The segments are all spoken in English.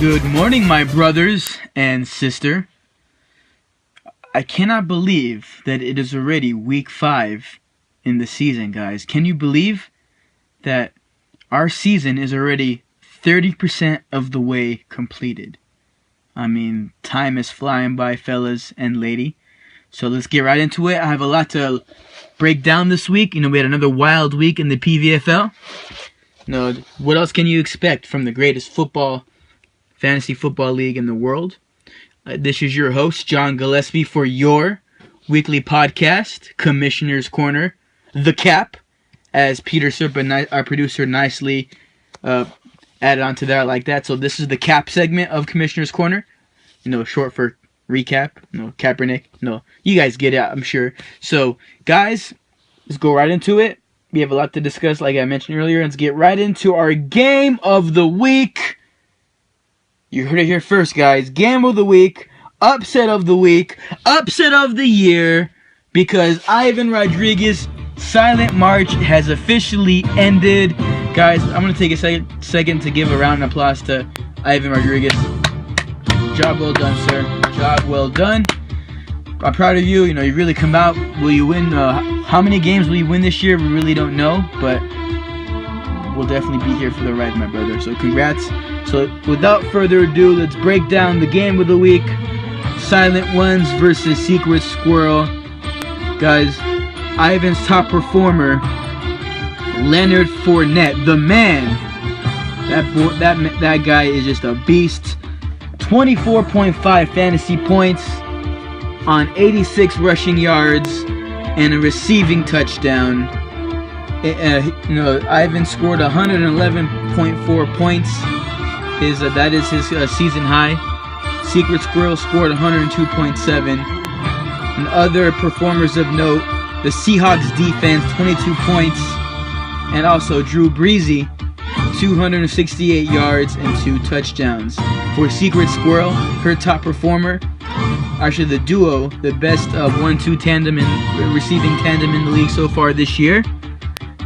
Good morning, my brothers and sister. I cannot believe that it is already week 5 in the season, guys. Can you believe that our season is already 30% of the way completed? I mean, time is flying by, fellas and lady. So let's get right into it. I have a lot to break down this week. We had another wild week in the PVFL. What else can you expect from the greatest fantasy football league in the world? This is your host, John Gillespie, for your weekly podcast, Commissioner's Corner, the KAEP, as Peter Serpa, our producer, nicely added onto that like that. So this is the KAEP segment of Commissioner's Corner, short for recap, Kaepernick. You guys get it, I'm sure. So, guys, let's go right into it. We have a lot to discuss, like I mentioned earlier. Let's get right into our game of the week. You heard it here first, guys. Game of the week, upset of the week, upset of the year, because Ivan Rodriguez' silent march has officially ended. Guys, I'm going to take a second to give a round of applause to Ivan Rodriguez. Job well done, sir. Job well done. I'm proud of you. You really come out. Will you win? How many games will you win this year? We really don't know, but we'll definitely be here for the ride, my brother. So congrats. So without further ado, let's break down the game of the week. Silent Ones versus Secret Squirrel. Guys, Ivan's top performer, Leonard Fournette, the man. That guy is just a beast. 24.5 fantasy points on 86 rushing yards and a receiving touchdown. Ivan scored 111.4 points. That is his season high. Secret Squirrel scored 102.7. And other performers of note, the Seahawks defense, 22 points. And also Drew Breezy, 268 yards and 2 touchdowns. For Secret Squirrel, her top performer, actually the duo, the best 1-2 tandem and receiving tandem in the league so far this year.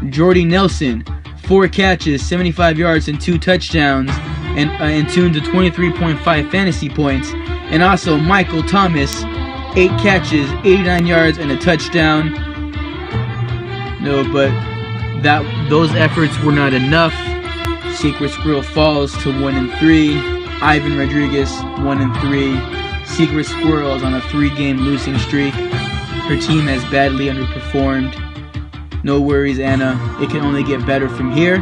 Jordy Nelson, 4 catches, 75 yards and 2 touchdowns, and tuned to 23.5 fantasy points. And also Michael Thomas, 8 catches, 89 yards and a touchdown. But those efforts were not enough. Secret Squirrel falls to 1-3. Ivan Rodriguez 1-3. Secret Squirrel is on a 3-game losing streak. Her team has badly underperformed. No worries, Anna. It can only get better from here.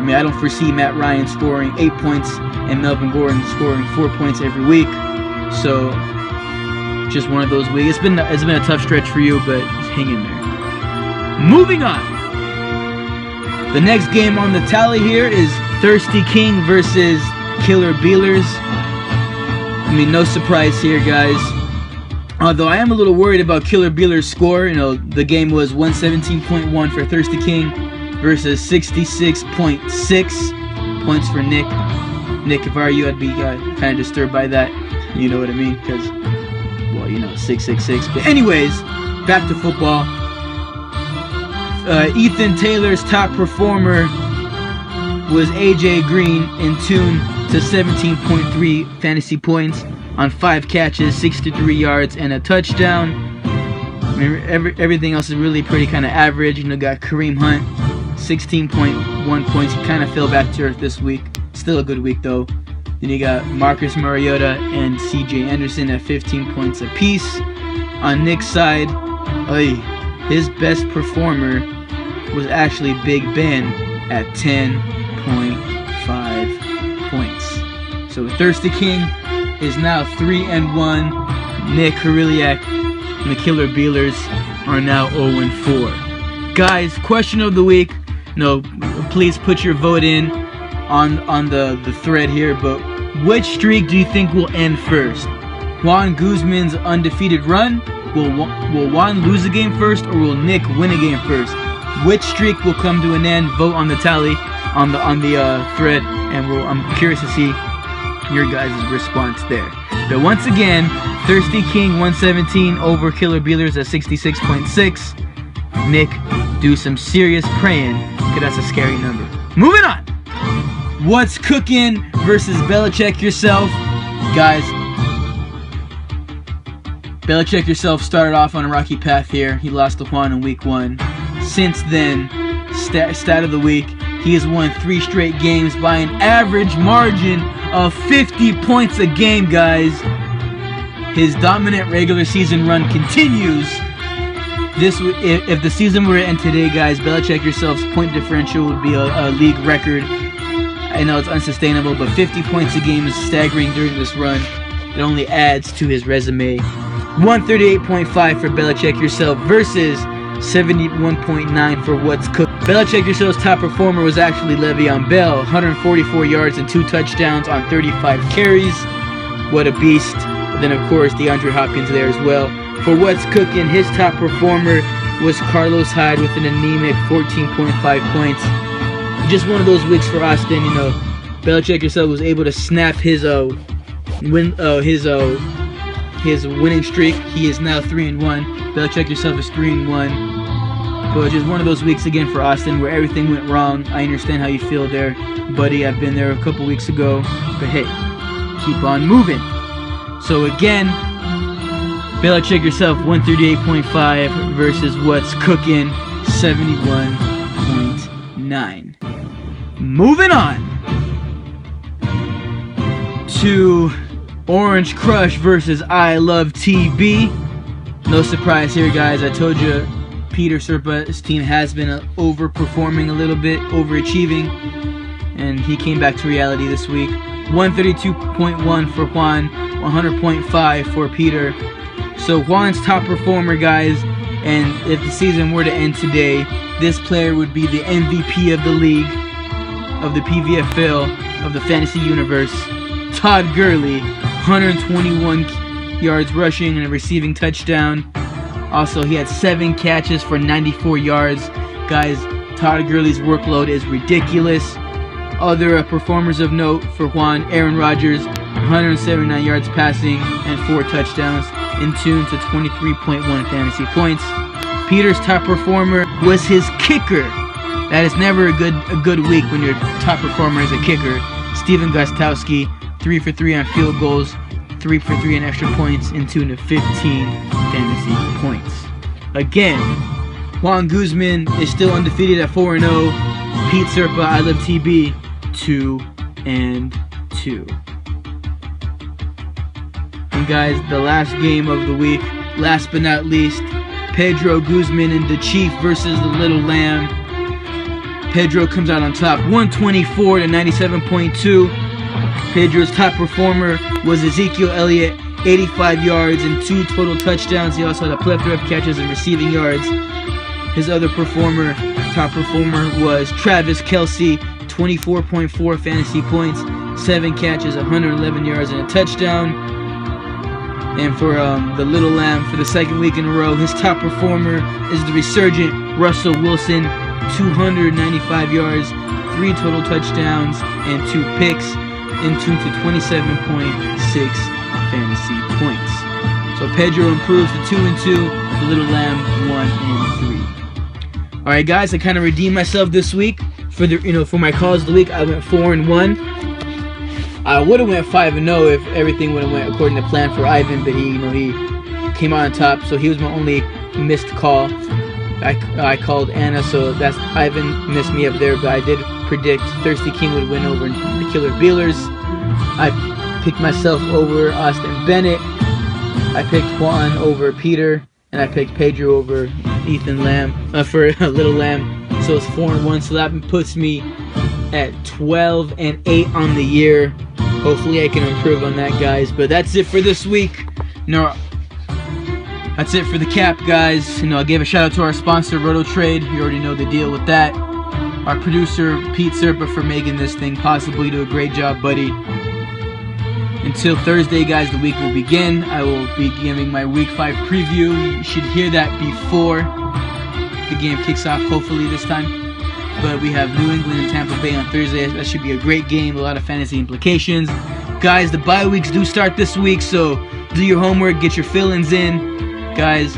I don't foresee Matt Ryan scoring 8 points and Melvin Gordon scoring 4 points every week. So, just one of those weeks. It's been a tough stretch for you, but just hang in there. Moving on. The next game on the tally here is Thirsty King versus Killer Beelers. No surprise here, guys. Although I am a little worried about Killer Beeler's score. The game was 117.1 for Thirsty King versus 66.6 points for Nick. Nick, if I were you, I'd be kind of disturbed by that. You know what I mean? Because, 666. But anyways, back to football. Ethan Taylor's top performer was AJ Green, in tune to 17.3 fantasy points on 5 catches, 63 yards, and a touchdown. Everything else is really pretty kind of average. Got Kareem Hunt, 16.1 points. He kind of fell back to earth this week. Still a good week, though. Then you got Marcus Mariota and C.J. Anderson at 15 points apiece. On Nick's side, his best performer was actually Big Ben at 10.5 points. So Thirsty King is now 3-1. Nick Kariliak and the Killer Beelers are now 0-4. Guys, question of the week. Please put your vote in on the thread here. But which streak do you think will end first? Juan Guzman's undefeated run? Will Juan lose a game first, or will Nick win a game first? Which streak will come to an end? Vote on the tally on the thread, and I'm curious to see your guys' response there. But once again, Thirsty King 117 over Killer Beelers at 66.6. Nick, do some serious praying, because that's a scary number. Moving on. What's cooking versus Belichick yourself. Guys, Belichick yourself started off on a rocky path here. He lost to Juan in week 1. Since then, stat of the week, he has won 3 straight games by an average margin of 50 points a game, guys. His dominant regular season run continues. If the season were to end today, guys, Belichick yourself's point differential would be a league record. I know it's unsustainable, but 50 points a game is staggering during this run. It only adds to his resume. 138.5 for Belichick yourself versus 71.9 for What's Cooked. Belichick yourself's top performer was actually Le'Veon Bell, 144 yards and 2 touchdowns on 35 carries. What a beast. But then, of course, DeAndre Hopkins there as well. For What's Cooking, his top performer was Carlos Hyde with an anemic 14.5 points. Just one of those weeks for Austin. You know, Belichick yourself was able to snap his winning streak. He is now 3-1. Belichick yourself is 3-1. But just one of those weeks again for Austin where everything went wrong. I understand how you feel there, buddy. I've been there a couple weeks ago. But hey, keep on moving. So again, Belichick yourself 138.5 versus What's Cooking 71.9. Moving on to Orange Crush versus I Love TB. No surprise here, guys. I told you Peter Serpa's team has been overperforming a little bit, overachieving, and he came back to reality this week. 132.1 for Juan, 100.5 for Peter. So Juan's top performer, guys, and if the season were to end today, this player would be the MVP of the league, of the PVFL, of the fantasy universe. Todd Gurley, 121 yards rushing and a receiving touchdown. Also, he had 7 catches for 94 yards. Guys, Todd Gurley's workload is ridiculous. Other performers of note for Juan: Aaron Rodgers, 179 yards passing and 4 touchdowns, in tune to 23.1 fantasy points. Peter's top performer was his kicker. That is never a good week when your top performer is a kicker. Steven Gostkowski, 3 for 3 on field goals, 3 for 3 on extra points, in tune to 15 fantasy points. Again, Juan Guzman is still undefeated at 4-0. Pete Serpa, I Love TB, 2-2. And guys, the last game of the week, last but not least, Pedro Guzman and the Chief versus the Little Lamb. Pedro comes out on top, 124 to 97.2. Pedro's top performer was Ezekiel Elliott, 85 yards and 2 total touchdowns. He also had a plethora of catches and receiving yards. His other top performer was Travis Kelce, 24.4 fantasy points, 7 catches, 111 yards and a touchdown. And for the Little Lamb, for the second week in a row, his top performer is the resurgent Russell Wilson, 295 yards, 3 total touchdowns, and 2 picks, in tune to 27.6 fantasy points. So Pedro improves to 2-2, the Little Lamb 1-3. All right, guys, I kind of redeemed myself this week for for my calls of the week. I went 4-1. I would have went 5-0 if everything would have went according to plan for Ivan, but he came out on top, so he was my only missed call. I called Anna, so that's Ivan missed me up there, but I did predict Thirsty King would win over the Killer Bealers. I picked myself over Austin Bennett. I picked Juan over Peter, and I picked Pedro over Ethan Lamb for Little Lamb. So it's 4-1. So that puts me at 12-8 on the year. Hopefully I can improve on that, guys. But that's it for this week. That's it for the cap, guys. I'll give a shout out to our sponsor, RotoTrade. You already know the deal with that. Our producer, Pete Serpa, for making this thing possible. You do a great job, buddy. Until Thursday, guys, the week will begin. I will be giving my Week 5 preview. You should hear that before the game kicks off, hopefully this time. But we have New England and Tampa Bay on Thursday. That should be a great game, a lot of fantasy implications. Guys, the bye weeks do start this week, so do your homework, get your fill-ins in, guys.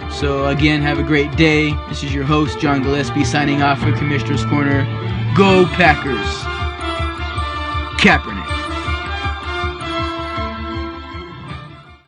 So again, have a great day. This is your host, John Gillespie, signing off for Commissioner's Corner. Go Packers! Kaepernick.